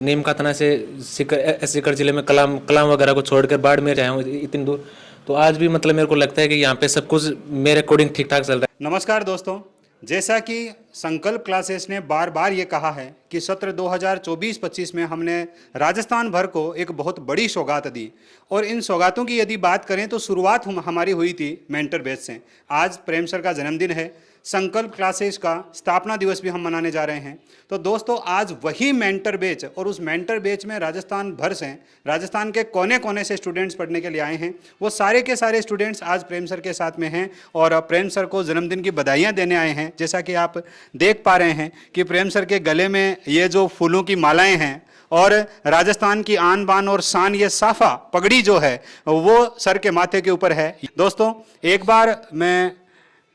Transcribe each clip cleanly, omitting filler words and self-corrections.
नीम का तना से सीकर जिले में कलाम कलाम वगैरह को छोड़कर बाड़मेर आया हूँ इतनी दूर। तो आज भी मतलब मेरे को लगता है कि यहाँ पे सब कुछ मेरे अकॉर्डिंग ठीक ठाक चल रहा है। नमस्कार दोस्तों, जैसा कि संकल्प क्लासेस ने बार बार ये कहा है कि सत्र 2024-25 में हमने राजस्थान भर को एक बहुत बड़ी सौगात दी और इन सौगातों की यदि बात करें तो शुरुआत हमारी हुई थी मेंटर बैच से। आज प्रेम सर का जन्मदिन है, संकल्प क्लासेस का स्थापना दिवस भी हम मनाने जा रहे हैं। तो दोस्तों आज वही मेंटर बैच और उस मेंटर बैच में राजस्थान भर से, राजस्थान के कोने कोने से स्टूडेंट्स पढ़ने के लिए आए हैं। वो सारे के सारे स्टूडेंट्स आज प्रेम सर के साथ में हैं और प्रेम सर को जन्मदिन की बधाइयाँ देने आए हैं। जैसा कि आप देख पा रहे हैं कि प्रेम सर के गले में ये जो फूलों की मालाएं हैं और राजस्थान की आन बान और शान ये साफा पगड़ी जो है वो सर के माथे के ऊपर है। दोस्तों एक बार मैं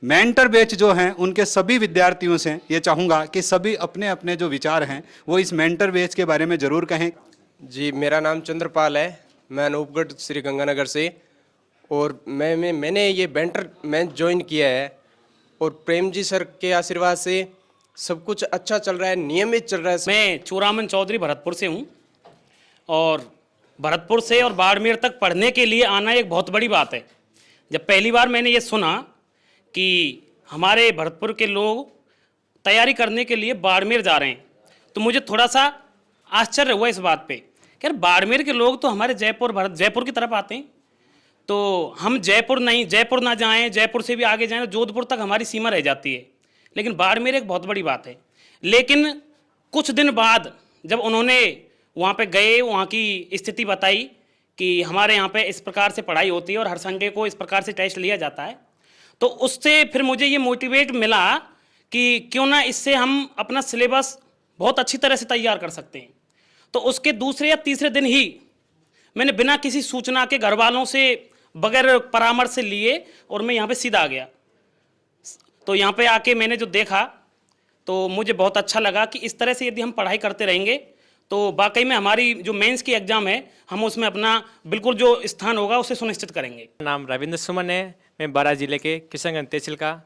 मेंटर बैच जो हैं उनके सभी विद्यार्थियों से ये चाहूँगा कि सभी अपने अपने जो विचार हैं वो इस मेंटर बैच के बारे में ज़रूर कहें। जी, मेरा नाम चंद्रपाल है, मैं अनूपगढ़ श्री गंगानगर से। और मैंने ये मेंटर में ज्वाइन किया है और प्रेम जी सर के आशीर्वाद से सब कुछ अच्छा चल रहा है, नियमित चल रहा है। मैं चूरामन चौधरी भरतपुर से हूँ और भरतपुर से और बाड़मेर तक पढ़ने के लिए आना एक बहुत बड़ी बात है। जब पहली बार मैंने ये सुना कि हमारे भरतपुर के लोग तैयारी करने के लिए बाड़मेर जा रहे हैं तो मुझे थोड़ा सा आश्चर्य हुआ इस बात पे कि यार बाड़मेर के लोग तो हमारे जयपुर की तरफ आते हैं, तो हम जयपुर ना जाएं, जयपुर से भी आगे जाएं तो जोधपुर तक हमारी सीमा रह जाती है। लेकिन बाड़मेर एक बहुत बड़ी बात है। लेकिन कुछ दिन बाद जब उन्होंने वहाँ पे गए, वहाँ की स्थिति बताई कि हमारे यहाँ पे इस प्रकार से पढ़ाई होती है और हर संडे को इस प्रकार से टेस्ट लिया जाता है, तो उससे फिर मुझे ये मोटिवेट मिला कि क्यों ना इससे हम अपना सिलेबस बहुत अच्छी तरह से तैयार कर सकते हैं। तो उसके दूसरे या तीसरे दिन ही मैंने बिना किसी सूचना के घर वालों से बगैर परामर्श से लिए और मैं यहाँ पे सीधा आ गया। तो यहाँ पे आके मैंने जो देखा तो मुझे बहुत अच्छा लगा कि इस तरह से यदि हम पढ़ाई करते रहेंगे तो वाकई में हमारी जो मेंस की एग्ज़ाम है हम उसमें अपना बिल्कुल जो स्थान होगा उसे सुनिश्चित करेंगे। नाम रविंद्र सुमन है, मैं बारां जिले के किशनगंज तहसील का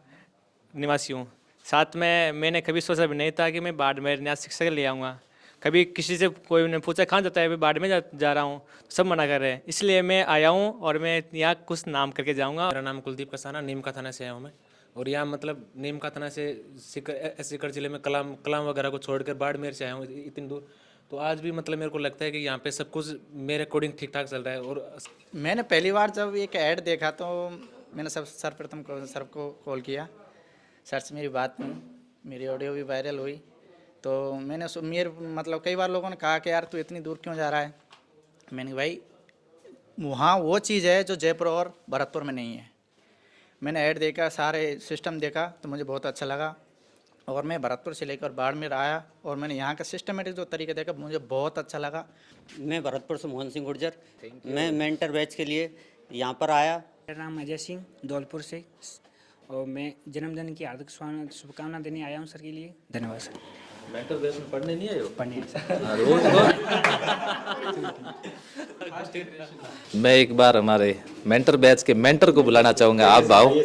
निवासी हूँ। साथ में मैंने कभी सोचा भी नहीं था कि मैं बाड़मेर यहाँ शिक्षा ले आऊँगा। कभी किसी से कोई ने पूछा कहाँ जाता है, मैं बाड़मेर जा रहा हूँ, तो सब मना कर रहे हैं। इसलिए मैं आया हूँ और मैं यहाँ कुछ नाम करके जाऊँगा। मेरा नाम कुलदीप कसाना, नीम का थाना से आया हूँ मैं। और यहाँ मतलब नीम का थाना से सीकर जिले में कलाम वगैरह को छोड़कर बाड़मेर से आया हूँ इतनी दूर। तो आज भी मतलब मेरे को लगता है कि यहाँ पे सब कुछ मेरे अकॉर्डिंग ठीक ठाक चल रहा है। और मैंने पहली बार जब एक ऐड देखा तो मैंने सर्वप्रथम सर को कॉल किया। सर से मेरी बात हुई, मेरी ऑडियो भी वायरल हुई। तो मैंने मेरे मतलब कई बार लोगों ने कहा कि यार तू इतनी दूर क्यों जा रहा है। मैंने भाई वहाँ वो चीज़ है जो जयपुर और भरतपुर में नहीं है। मैंने ऐड देखा, सारे सिस्टम देखा तो मुझे बहुत अच्छा लगा और मैं भरतपुर से लेकर बाड़मेर आया और मैंने यहाँ का सिस्टमेटिक जो तरीका देखा मुझे बहुत अच्छा लगा। मैं भरतपुर से मोहन सिंह गुर्जर, मैं मेंटर बैच के लिए यहाँ पर आया। मेरा नाम अजय सिंह धौलपुर से और मैं जन्मदिन की हार्दिक शुभकामना देने आया हूँ सर के लिए। धन्यवाद सर। मेंटर बैच में पढ़ने नहीं आए हो? पढ़ने मैं एक बार हमारे मेंटर बैच के मेंटर को बुलाना चाहूँगा, आप भाव।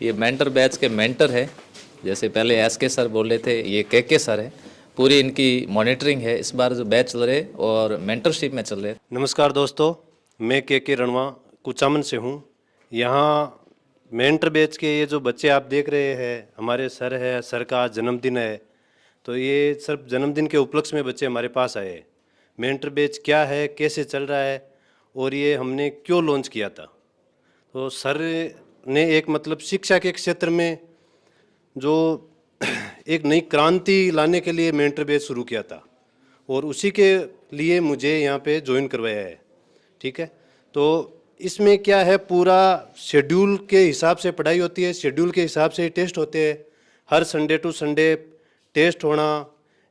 ये मेंटर बैच के मेंटर है, जैसे पहले SK सर बोल रहे थे, ये KK सर है। पूरी इनकी मॉनिटरिंग है। इस बार जो बैच चल रहे और मेंटरशिप में चल रहे। नमस्कार दोस्तों, मैं KK रणवा कुचामन से हूँ। यहाँ मेंटर बैच के ये जो बच्चे आप देख रहे हैं, हमारे सर है, सर का आज जन्मदिन है। तो ये सब जन्मदिन के उपलक्ष्य में बच्चे हमारे पास आए। मेंटर बैच क्या है, कैसे चल रहा है और ये हमने क्यों लॉन्च किया था। तो सर ने एक मतलब शिक्षा के क्षेत्र में जो एक नई क्रांति लाने के लिए मेंटर बैच शुरू किया था और उसी के लिए मुझे यहाँ पे ज्वाइन करवाया है। ठीक है, तो इसमें क्या है, पूरा शेड्यूल के हिसाब से पढ़ाई होती है, शेड्यूल के हिसाब से टेस्ट होते हैं। हर संडे टू संडे टेस्ट होना,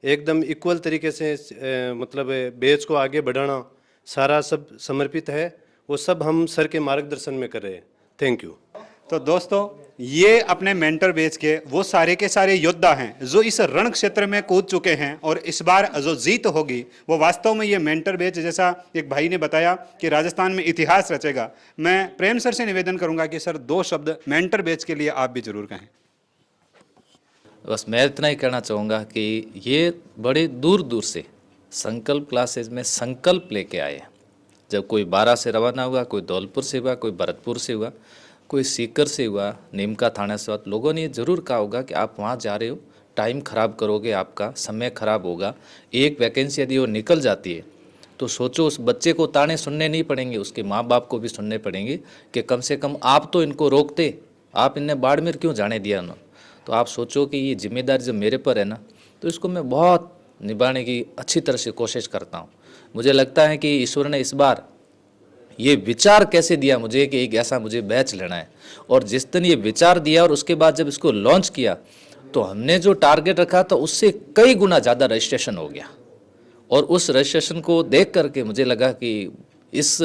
एकदम इक्वल तरीके से मतलब बैच को आगे बढ़ाना, सारा सब समर्पित है। वो सब हम सर के मार्गदर्शन में कर रहे हैं। Thank you. तो दोस्तों ये अपने मेंटर बैच के वो सारे के सारे योद्धा हैं जो इस रण क्षेत्र में कूद चुके हैं और इस बार जो जीत होगी वो वास्तव में ये मेंटर बैच, जैसा एक भाई ने बताया कि राजस्थान में इतिहास रचेगा। मैं प्रेम सर से निवेदन करूंगा कि सर 2 शब्द मेंटर बैच के लिए आप भी जरूर कहें। बस मैं इतना ही कहना चाहूँगा कि ये बड़े दूर दूर से संकल्प क्लासेज में संकल्प लेके आए हैं। जब कोई 12 से रवाना हुआ, कोई धौलपुर से हुआ, कोई भरतपुर से हुआ, कोई सीकर से हुआ, नीमका थाना से हुआ, लोगों ने ये ज़रूर कहा होगा कि आप वहाँ जा रहे हो, टाइम ख़राब करोगे, आपका समय ख़राब होगा। एक वैकेंसी यदि वो निकल जाती है तो सोचो उस बच्चे को ताने सुनने नहीं पड़ेंगे, उसके माँ बाप को भी सुनने पड़ेंगे कि कम से कम आप तो इनको रोकते, आप इन्हें बाड़मेर क्यों जाने दिया ना। तो आप सोचो कि ये जिम्मेदारी जब मेरे पर है ना, तो इसको मैं बहुत निभाने की अच्छी तरह से कोशिश करता हूँ। मुझे लगता है कि ईश्वर ने इस बार ये विचार कैसे दिया मुझे कि एक ऐसा मुझे बैच लेना है, और जिस दिन ये विचार दिया और उसके बाद जब इसको लॉन्च किया तो हमने जो टारगेट रखा था उससे कई गुना ज़्यादा रजिस्ट्रेशन हो गया। और उस रजिस्ट्रेशन को देख करके मुझे लगा कि इस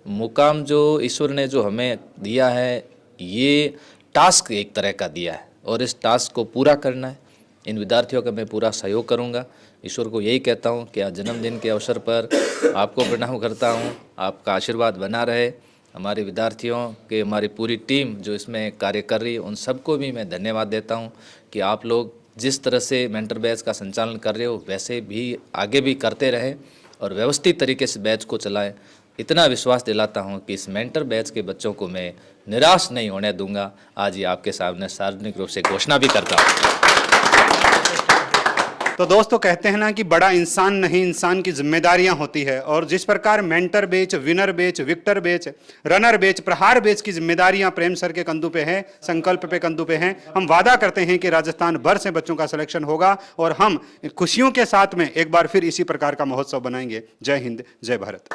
मुकाम जो ईश्वर ने जो हमें दिया है, ये टास्क एक तरह का दिया है और इस टास्क को पूरा करना है। इन विद्यार्थियों का मैं पूरा सहयोग करूंगा। ईश्वर को यही कहता हूं कि आज जन्मदिन के अवसर पर आपको प्रणाम करता हूं, आपका आशीर्वाद बना रहे। हमारे विद्यार्थियों के, हमारी पूरी टीम जो इसमें कार्य कर रही है, उन सबको भी मैं धन्यवाद देता हूं कि आप लोग जिस तरह से मेंटर बैच का संचालन कर रहे हो वैसे भी आगे भी करते रहें और व्यवस्थित तरीके से बैच को चलाएं। इतना विश्वास दिलाता हूं कि इस मेंटर बैच के बच्चों को मैं निराश नहीं होने दूंगा। आज ये आपके सामने सार्वजनिक रूप से घोषणा भी करता हूं। तो दोस्तों कहते हैं ना कि बड़ा इंसान नहीं, इंसान की जिम्मेदारियां होती है, और जिस प्रकार mentor batch, winner batch, victor batch, runner batch, Prahar batch की जिम्मेदारियां प्रेम सर के कंधों पे है, संकल्प पे कंधों पे हैं। हम वादा करते हैं कि राजस्थान भर से बच्चों का सिलेक्शन होगा और हम खुशियों के साथ में एक बार फिर इसी प्रकार का महोत्सव बनाएंगे। जय हिंद, जय भारत।